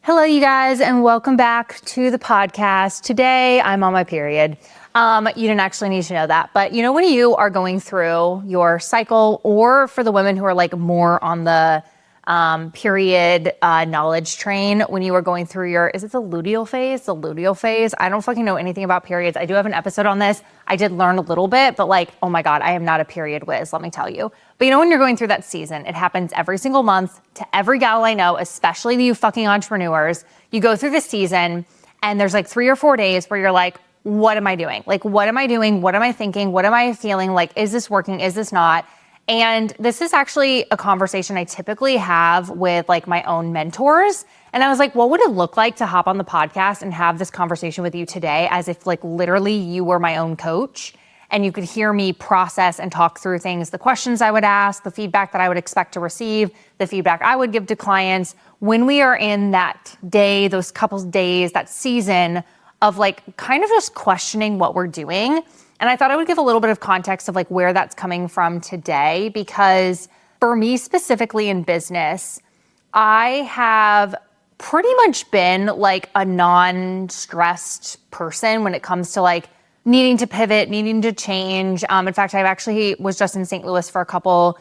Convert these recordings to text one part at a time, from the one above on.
Hello, you guys, and welcome back to the podcast. Today, I'm on my period. You didn't actually need to know that, but you know when you are going through your cycle, or for the women who are like more on the period knowledge train, when you are going through your, is it the luteal phase? The luteal phase? I don't fucking know anything about periods. I do have an episode on this. I did learn a little bit, but like, oh my God, I am not a period whiz, let me tell you. But you know when you're going through that season, it happens every single month to every gal I know, especially you fucking entrepreneurs. You go through the season and there's like 3 or 4 days where you're like, what am I doing? Like, what am I doing? What am I thinking? What am I feeling? Like, is this working? Is this not? And this is actually a conversation I typically have with like my own mentors. And I was like, what would it look like to hop on the podcast and have this conversation with you today as if like literally you were my own coach and you could hear me process and talk through things, the questions I would ask, the feedback that I would expect to receive, the feedback I would give to clients when we are in that day, those couple days, that season of like kind of just questioning what we're doing. And I thought I would give a little bit of context of like where that's coming from today, because for me specifically in business, I have pretty much been like a non-stressed person when it comes to like needing to pivot, needing to change. In fact, I actually was just in St. Louis for a couple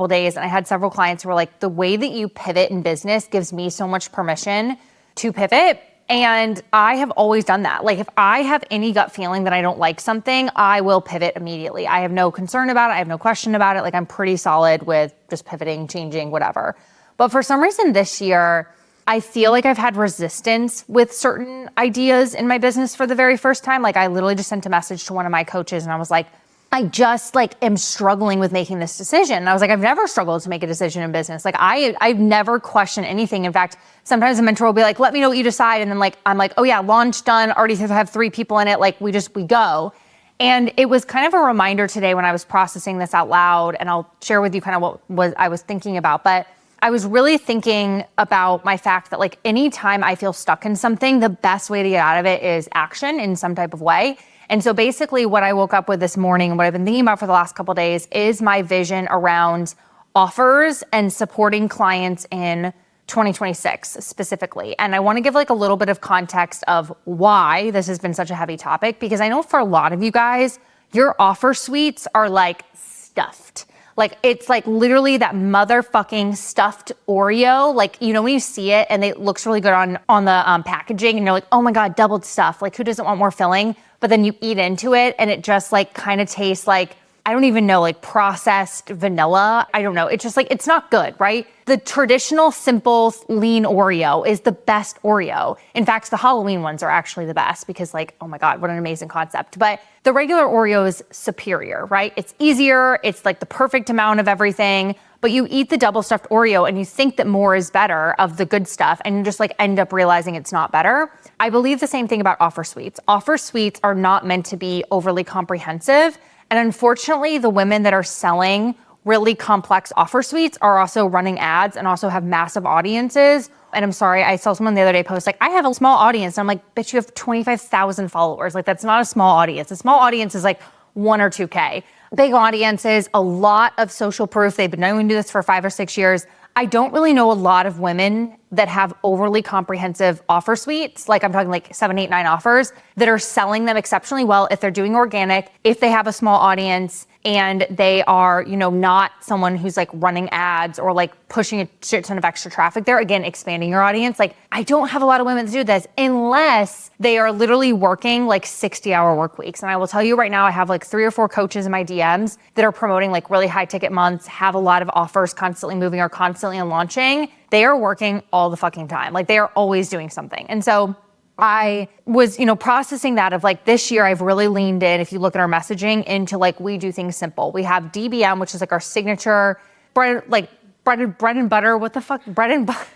days, and I had several clients who were like, the way that you pivot in business gives me so much permission to pivot. And I have always done that. Like if I have any gut feeling that I don't like something, I will pivot immediately. I have no concern about it. I have no question about it. Like I'm pretty solid with just pivoting, changing, whatever. But for some reason this year, I feel like I've had resistance with certain ideas in my business for the very first time. Like I literally just sent a message to one of my coaches and I was like, I just like am struggling with making this decision. And I was like, I've never struggled to make a decision in business. Like I've never questioned anything. In fact, sometimes a mentor will be like, let me know what you decide. And then like, I'm like, oh yeah, launch done, already have 3 people in it. Like we go. And it was kind of a reminder today when I was processing this out loud, and I'll share with you kind of what I was thinking about. But I was really thinking about my fact that like anytime I feel stuck in something, the best way to get out of it is action in some type of way. And so basically what I woke up with this morning and what I've been thinking about for the last couple of days is my vision around offers and supporting clients in 2026 specifically. And I want to give like a little bit of context of why this has been such a heavy topic, because I know for a lot of you guys, your offer suites are like stuffed. Like it's like literally that motherfucking stuffed Oreo. Like, you know, when you see it and it looks really good on the packaging and you're like, oh my God, doubled stuff. Like who doesn't want more filling? But then you eat into it and it just like kind of tastes like, I don't even know, like processed vanilla. I don't know. It's just like, it's not good, right? The traditional, simple, lean Oreo is the best Oreo. In fact, the Halloween ones are actually the best because like, oh my God, what an amazing concept. But the regular Oreo is superior, right? It's easier. It's like the perfect amount of everything. But you eat the double stuffed Oreo and you think that more is better of the good stuff, and you just like end up realizing it's not better. I believe the same thing about offer suites. Offer suites are not meant to be overly comprehensive. And unfortunately, the women that are selling really complex offer suites are also running ads and also have massive audiences. And I'm sorry, I saw someone the other day post like, I have a small audience. And I'm like, bitch, you have 25,000 followers. Like that's not a small audience. A small audience is like 1 or 2K. Big audiences, a lot of social proof. They've been doing this for 5 or 6 years. I don't really know a lot of women that have overly comprehensive offer suites, like I'm talking like 7, 8, 9 offers, that are selling them exceptionally well if they're doing organic, if they have a small audience, and they are, you know, not someone who's like running ads or like pushing a shit ton of extra traffic. They're again expanding your audience. Like I don't have a lot of women that do this unless they are literally working like 60-hour work weeks. And I will tell you right now, I have like 3 or 4 coaches in my DMs that are promoting like really high ticket months, have a lot of offers constantly moving or constantly launching. They are working all the fucking time. Like they are always doing something. And so I was, you know, processing that of like this year I've really leaned in, if you look at our messaging, into like we do things simple. We have DBM, which is like our signature bread and butter. What the fuck? Bread and butter.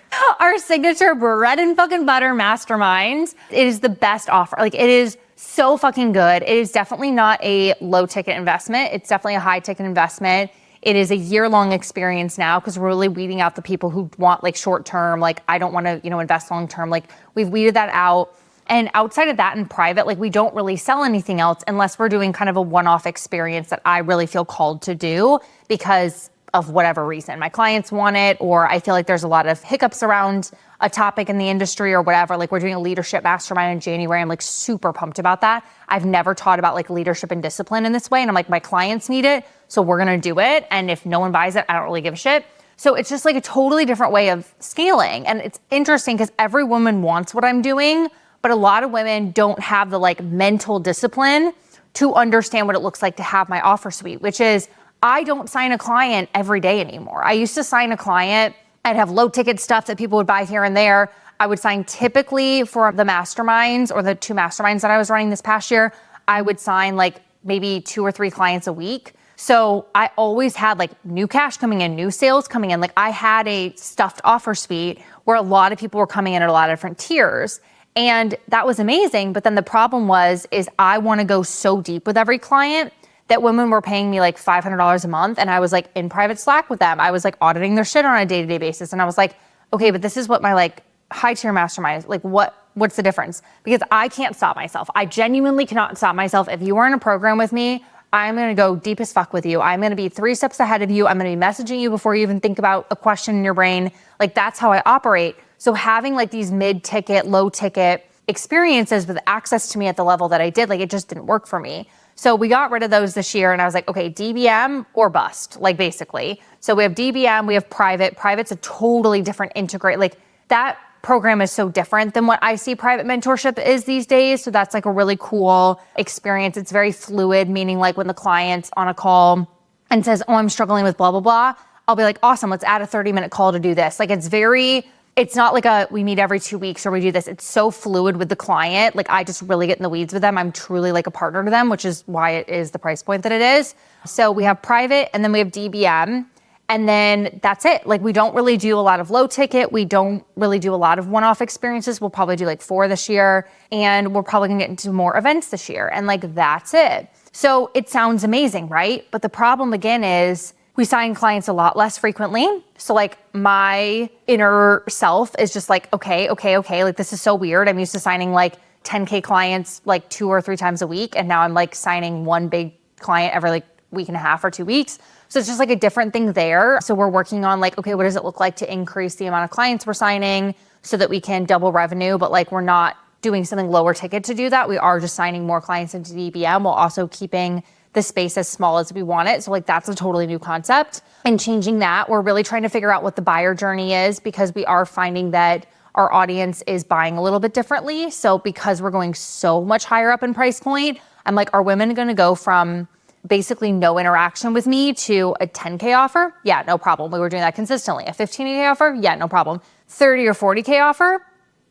Our signature bread and fucking butter mastermind. It is the best offer. Like it is so fucking good. It is definitely not a low ticket investment. It's definitely a high ticket investment. It is a year-long experience now because we're really weeding out the people who want like short-term, like I don't want to, you know, invest long-term. Like we've weeded that out. And outside of that in private, like we don't really sell anything else unless we're doing kind of a one-off experience that I really feel called to do because of whatever reason. My clients want it, or I feel like there's a lot of hiccups around a topic in the industry or whatever. Like we're doing a leadership mastermind in January. I'm like super pumped about that. I've never taught about like leadership and discipline in this way. And I'm like, my clients need it, so we're going to do it. And if no one buys it, I don't really give a shit. So it's just like a totally different way of scaling. And it's interesting because every woman wants what I'm doing, but a lot of women don't have the like mental discipline to understand what it looks like to have my offer suite, which is I don't sign a client every day anymore. I used to sign a client. I'd have low ticket stuff that people would buy here and there. I would sign typically for the masterminds or the 2 masterminds that I was running this past year, I would sign like maybe 2 or 3 clients a week. So I always had like new cash coming in, new sales coming in. Like I had a stuffed offer suite where a lot of people were coming in at a lot of different tiers. And that was amazing. But then the problem is I want to go so deep with every client that women were paying me like $500 a month. And I was like in private Slack with them. I was like auditing their shit on a day-to-day basis. And I was like, okay, but this is what my like high tier mastermind is. Like what's the difference? Because I can't stop myself. I genuinely cannot stop myself. If you are in a program with me, I'm going to go deep as fuck with you. I'm going to be 3 steps ahead of you. I'm going to be messaging you before you even think about a question in your brain. Like that's how I operate. So having like these mid-ticket, low-ticket experiences with access to me at the level that I did, like it just didn't work for me. So we got rid of those this year and I was like, okay, DBM or bust, like basically. So we have DBM, we have private. Private's a totally different integrate. Like that program is so different than what I see private mentorship is these days. So that's like a really cool experience. It's very fluid, meaning like when the client's on a call and says, oh, I'm struggling with blah, blah, blah. I'll be like, awesome, let's add a 30-minute call to do this. Like it's not like we meet every 2 weeks or we do this. It's so fluid with the client. Like I just really get in the weeds with them. I'm truly like a partner to them, which is why it is the price point that it is. So we have private and then we have DBM. And then that's it. Like we don't really do a lot of low ticket. We don't really do a lot of one-off experiences. We'll probably do like 4 this year. And we're probably gonna get into more events this year. And like, that's it. So it sounds amazing, right? But the problem again is we sign clients a lot less frequently. So like my inner self is just like, okay. Like this is so weird. I'm used to signing like 10K clients like 2 or 3 times a week. And now I'm like signing one big client every like week and a half or 2 weeks. So it's just like a different thing there. So we're working on like, okay, what does it look like to increase the amount of clients we're signing so that we can double revenue, but like we're not doing something lower ticket to do that. We are just signing more clients into DBM while also keeping the space as small as we want it. So like that's a totally new concept. And changing that, we're really trying to figure out what the buyer journey is because we are finding that our audience is buying a little bit differently. So because we're going so much higher up in price point, I'm like, are women going to go from basically no interaction with me to a 10K offer? Yeah, no problem. We were doing that consistently. A 15K offer? Yeah, no problem. 30 or 40K offer?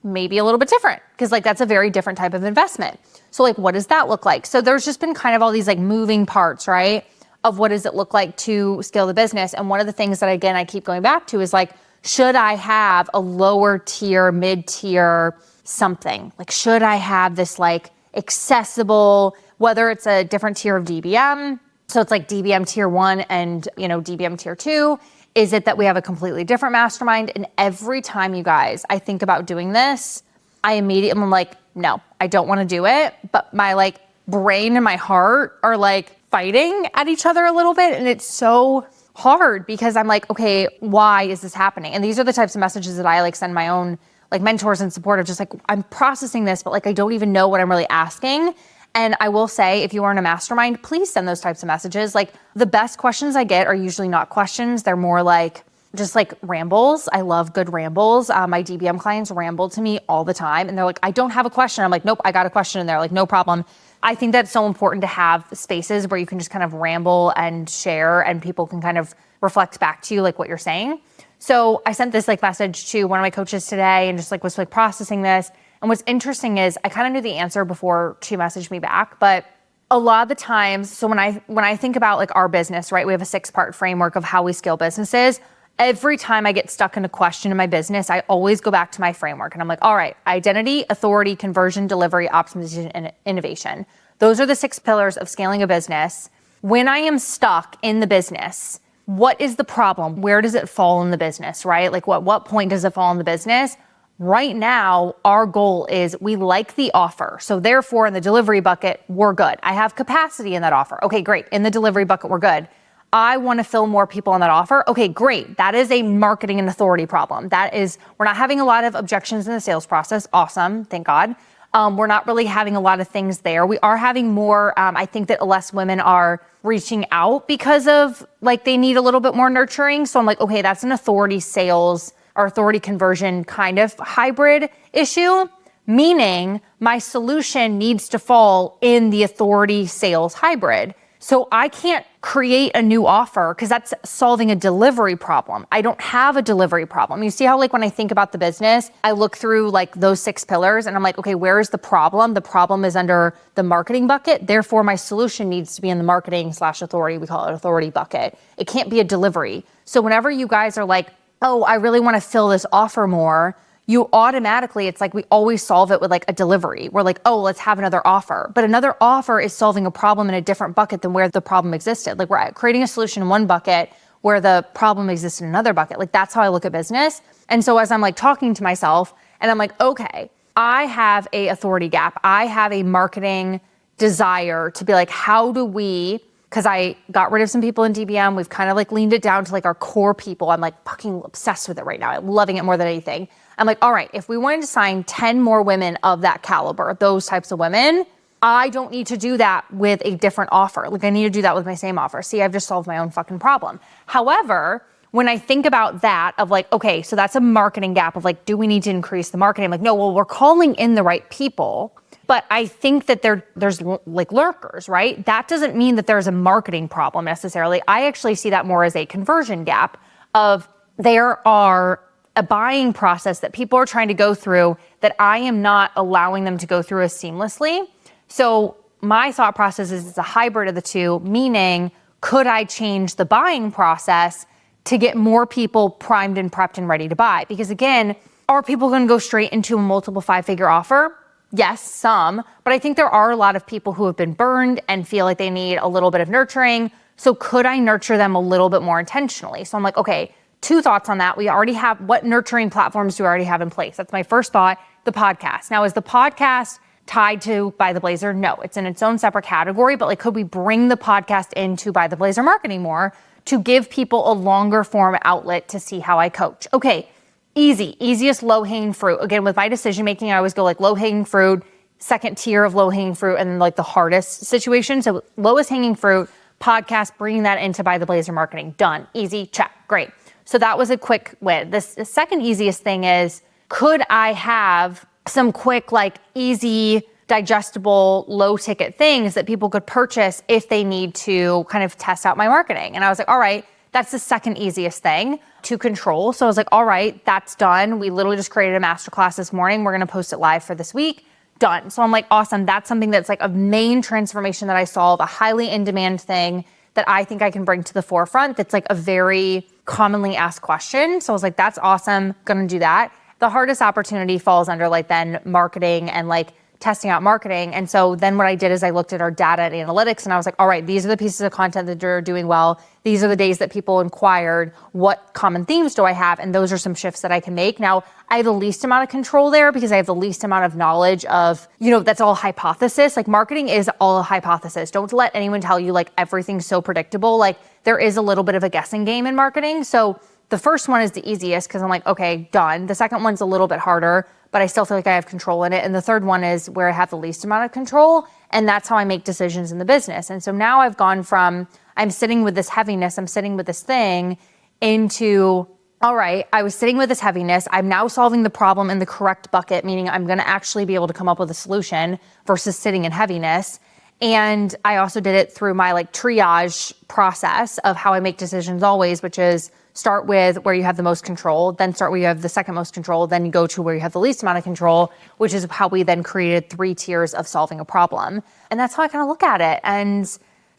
Maybe a little bit different because like that's a very different type of investment. So like, what does that look like? So there's just been kind of all these like moving parts, right? Of what does it look like to scale the business? And one of the things that again, I keep going back to is like, should I have a lower tier, mid-tier something? Like, should I have this like accessible, whether it's a different tier of DBM, so it's like DBM tier 1 and DBM tier 2, is it that we have a completely different mastermind? And every time you guys, I think about doing this, I immediately am like, no, I don't want to do it. But my like brain and my heart are like fighting at each other a little bit. And it's so hard because I'm like, okay, why is this happening? And these are the types of messages that I like send my own like mentors and support of just like, I'm processing this, but like, I don't even know what I'm really asking. And I will say, if you are in a mastermind, please send those types of messages. Like the best questions I get are usually not questions. They're more like just like rambles. I love good rambles. My DBM clients ramble to me all the time. And they're like, I don't have a question. I'm like, nope, I got a question in there. Like, no problem. I think that's so important to have spaces where you can just kind of ramble and share and people can kind of reflect back to you like what you're saying. So I sent this like message to one of my coaches today and just like was like processing this. And what's interesting is I kind of knew the answer before she messaged me back, but a lot of the times, so when I think about like our business, right, we have a 6-part framework of how we scale businesses. Every time I get stuck in a question in my business, I always go back to my framework and I'm like, all right, identity, authority, conversion, delivery, optimization, and innovation. Those are the 6 pillars of scaling a business. When I am stuck in the business, what is the problem? Where does it fall in the business, right? Like what point does it fall in the business? Right now, our goal is we like the offer. So therefore, in the delivery bucket, we're good. I have capacity in that offer. Okay, great. In the delivery bucket, we're good. I want to fill more people on that offer. Okay, great. That is a marketing and authority problem. We're not having a lot of objections in the sales process. Awesome. Thank God. We're not really having a lot of things there. We are having more, I think that less women are reaching out because of like they need a little bit more nurturing. So I'm like, okay, that's an authority sales or authority conversion kind of hybrid issue, meaning my solution needs to fall in the authority sales hybrid. So I can't create a new offer because that's solving a delivery problem. I don't have a delivery problem. You see how like when I think about the business, I look through like those 6 pillars and I'm like, okay, where is the problem? The problem is under the marketing bucket. Therefore, my solution needs to be in the marketing/authority. We call it authority bucket. It can't be a delivery. So whenever you guys are like, oh, I really want to fill this offer more, you automatically, it's like we always solve it with like a delivery. We're like, oh, let's have another offer. But another offer is solving a problem in a different bucket than where the problem existed. Like we're creating a solution in one bucket where the problem exists in another bucket. Like that's how I look at business. And so as I'm like talking to myself and I'm like, okay, I have a authority gap. I have a marketing desire to be like, how do we, because I got rid of some people in DBM. We've kind of like leaned it down to like our core people. I'm like fucking obsessed with it right now. I'm loving it more than anything. I'm like, all right, if we wanted to sign 10 more women of that caliber, those types of women, I don't need to do that with a different offer. Like I need to do that with my same offer. See, I've just solved my own fucking problem. However, when I think about that of like, okay, so that's a marketing gap of like, do we need to increase the marketing? I'm like, no, well, we're calling in the right people. But I think that there's like lurkers, right? That doesn't mean that there's a marketing problem necessarily. I actually see that more as a conversion gap of there are a buying process that people are trying to go through that I am not allowing them to go through as seamlessly. So my thought process is it's a hybrid of the two, meaning could I change the buying process to get more people primed and prepped and ready to buy? Because again, are people going to go straight into a multiple 5-figure offer? Yes, some, but I think there are a lot of people who have been burned and feel like they need a little bit of nurturing. So could I nurture them a little bit more intentionally? So I'm like, okay, 2 thoughts on that. We already have, what nurturing platforms do we already have in place? That's my first thought, the podcast. Now, is the podcast tied to By the Blazer? No, it's in its own separate category, but like, could we bring the podcast into By the Blazer marketing more to give people a longer form outlet to see how I coach? Okay, easiest low-hanging fruit. Again, with my decision-making, I always go like low-hanging fruit, second tier of low-hanging fruit, and then like the hardest situation. So lowest hanging fruit, podcast, bringing that into By the Blazer marketing. Done, easy, check, great. So that was a quick win. The second easiest thing is, could I have some quick, like easy, digestible, low ticket things that people could purchase if they need to kind of test out my marketing? And I was like, all right, that's the second easiest thing to control. So I was like, all right, that's done. We literally just created a masterclass this morning. We're going to post it live for this week. Done. So I'm like, awesome. That's something that's like a main transformation that I solve, a highly in-demand thing that I think I can bring to the forefront. That's like a very commonly asked question. So I was like, that's awesome. Going to do that. The hardest opportunity falls under like then marketing and like testing out marketing. And so then what I did is I looked at our data and analytics and I was like, all right, these are the pieces of content that are doing well. These are the days that people inquired. What common themes do I have? And those are some shifts that I can make. Now, I have the least amount of control there because I have the least amount of knowledge of, that's all hypothesis. Like marketing is all a hypothesis. Don't let anyone tell you like everything's so predictable. Like there is a little bit of a guessing game in marketing. So the first one is the easiest because I'm like, okay, done. The second one's a little bit harder, but I still feel like I have control in it. And the third one is where I have the least amount of control. And that's how I make decisions in the business. And so now I've gone from, I'm sitting with this heaviness, I'm sitting with this thing into, all right, I was sitting with this heaviness. I'm now solving the problem in the correct bucket, meaning I'm going to actually be able to come up with a solution versus sitting in heaviness. And I also did it through my like triage process of how I make decisions always, which is start with where you have the most control, then start where you have the second most control, then you go to where you have the least amount of control, which is how we then created 3 tiers of solving a problem. And that's how I kind of look at it. And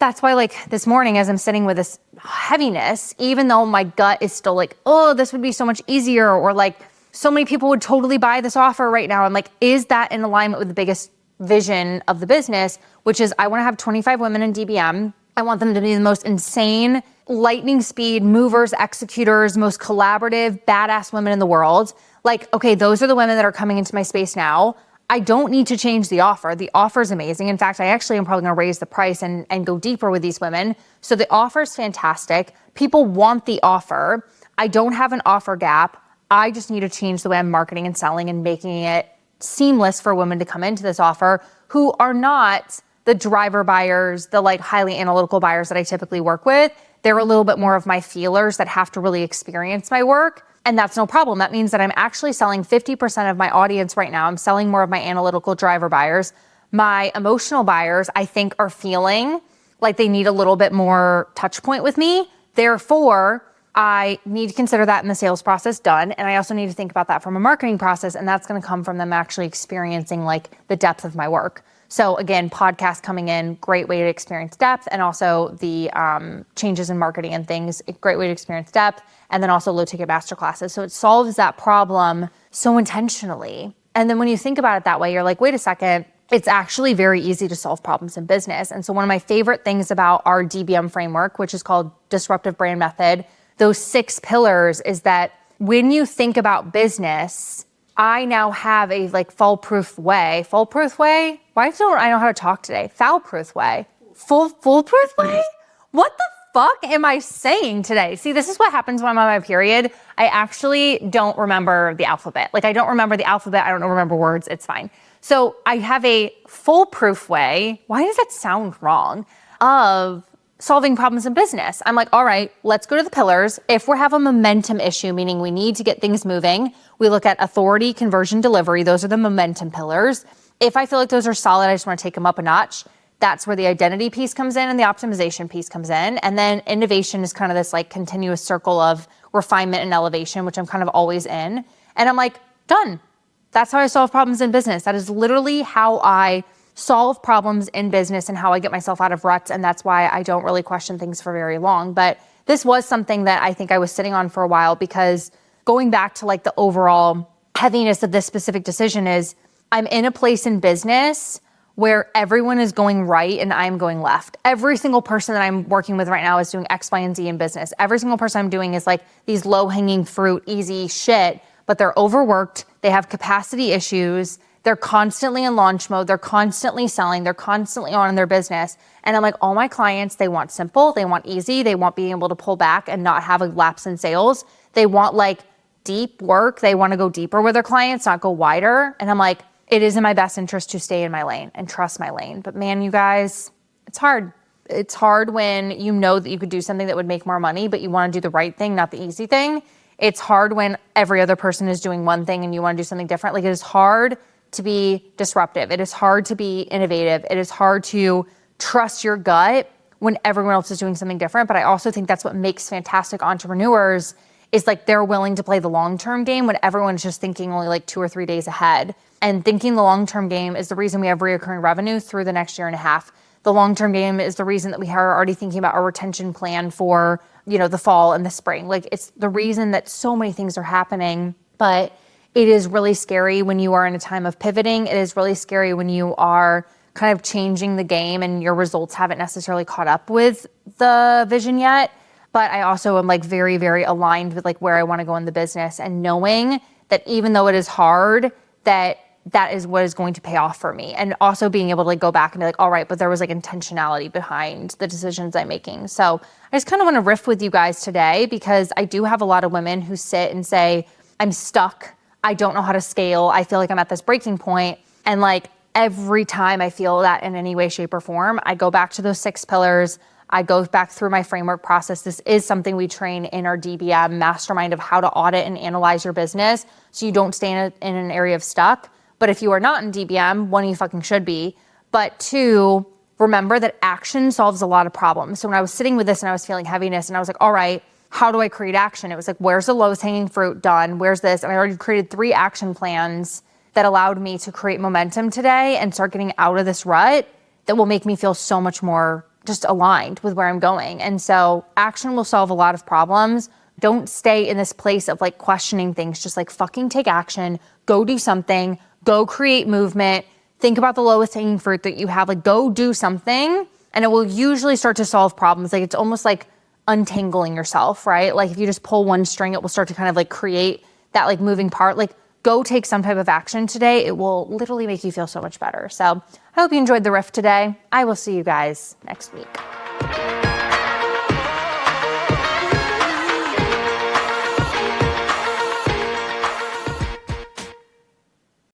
that's why like this morning, as I'm sitting with this heaviness, even though my gut is still like, oh, this would be so much easier, or like so many people would totally buy this offer right now. I'm like, is that in alignment with the biggest vision of the business, which is I want to have 25 women in DBM. I want them to be the most insane, lightning speed movers, executors, most collaborative, badass women in the world. Like, okay, those are the women that are coming into my space now. I don't need to change the offer. The offer is amazing. In fact, I actually am probably going to raise the price and go deeper with these women. So the offer is fantastic. People want the offer. I don't have an offer gap. I just need to change the way I'm marketing and selling and making it seamless for women to come into this offer who are not the driver buyers, the like highly analytical buyers that I typically work with. They're a little bit more of my feelers that have to really experience my work. And that's no problem. That means that I'm actually selling 50% of my audience right now. I'm selling more of my analytical driver buyers. My emotional buyers, I think, are feeling like they need a little bit more touch point with me. Therefore, I need to consider that in the sales process done. And I also need to think about that from a marketing process. And that's going to come from them actually experiencing like the depth of my work. So again, podcast coming in, great way to experience depth, and also the changes in marketing and things, a great way to experience depth, and then also low ticket masterclasses. So it solves that problem so intentionally. And then when you think about it that way, you're like, wait a second, it's actually very easy to solve problems in business. And so one of my favorite things about our DBM framework, which is called Disruptive Brand Method, those 6 pillars is that when you think about business, I now have a like foolproof way. Why don't I know how to talk today? Foolproof way. Foolproof way? What the fuck am I saying today? See, this is what happens when I'm on my period. I actually don't remember the alphabet. Like I don't remember the alphabet. I don't remember words. It's fine. So I have a foolproof way. Why does that sound wrong? Of solving problems in business. I'm like, all right, let's go to the pillars. If we have a momentum issue, meaning we need to get things moving, we look at authority, conversion, delivery. Those are the momentum pillars. If I feel like those are solid, I just want to take them up a notch. That's where the identity piece comes in and the optimization piece comes in. And then innovation is kind of this like continuous circle of refinement and elevation, which I'm kind of always in. And I'm like, done. That's how I solve problems in business. That is literally how I solve problems in business and how I get myself out of ruts. And that's why I don't really question things for very long. But this was something that I think I was sitting on for a while, because going back to like the overall heaviness of this specific decision is I'm in a place in business where everyone is going right and I'm going left. Every single person that I'm working with right now is doing X, Y, and Z in business. Every single person I'm doing is like these low-hanging fruit, easy shit, but they're overworked. They have capacity issues. They're constantly in launch mode. They're constantly selling. They're constantly on in their business. And I'm like, all my clients, they want simple. They want easy. They want being able to pull back and not have a lapse in sales. They want like deep work. They want to go deeper with their clients, not go wider. And I'm like, it is in my best interest to stay in my lane and trust my lane. But man, you guys, it's hard. It's hard when you know that you could do something that would make more money, but you want to do the right thing, not the easy thing. It's hard when every other person is doing one thing and you want to do something different. Like it is hard to be disruptive. It is hard to be innovative. It is hard to trust your gut when everyone else is doing something different. But I also think that's what makes fantastic entrepreneurs is like they're willing to play the long-term game when everyone's just thinking only like 2 or 3 days ahead. And thinking the long-term game is the reason we have recurring revenue through the next year and a half. The long-term game is the reason that we are already thinking about our retention plan for, you know, the fall and the spring. Like it's the reason that so many things are happening. But it is really scary when you are in a time of pivoting. It is really scary when you are kind of changing the game and your results haven't necessarily caught up with the vision yet. But I also am like very, very aligned with like where I want to go in the business and knowing that even though it is hard, that is what is going to pay off for me. And also being able to like go back and be like, all right, but there was like intentionality behind the decisions I'm making. So I just kind of want to riff with you guys today because I do have a lot of women who sit and say, I'm stuck. I don't know how to scale. I feel like I'm at this breaking point. And like every time I feel that in any way, shape, or form, I go back to those 6 pillars. I go back through my framework process. This is something we train in our DBM mastermind of how to audit and analyze your business so you don't stay in an area of stuck. But if you are not in DBM, 1, you fucking should be. But 2, remember that action solves a lot of problems. So when I was sitting with this and I was feeling heaviness and I was like, all right, how do I create action? It was like, where's the lowest hanging fruit done? Where's this? And I already created 3 action plans that allowed me to create momentum today and start getting out of this rut that will make me feel so much more just aligned with where I'm going. And so action will solve a lot of problems. Don't stay in this place of like questioning things. Just like fucking take action, go do something, go create movement, think about the lowest hanging fruit that you have, like go do something and it will usually start to solve problems. Like it's almost like untangling yourself, right? Like if you just pull one string, it will start to kind of like create that like moving part. Like go take some type of action today. It will literally make you feel so much better. So I hope you enjoyed the riff today. I will see you guys next week.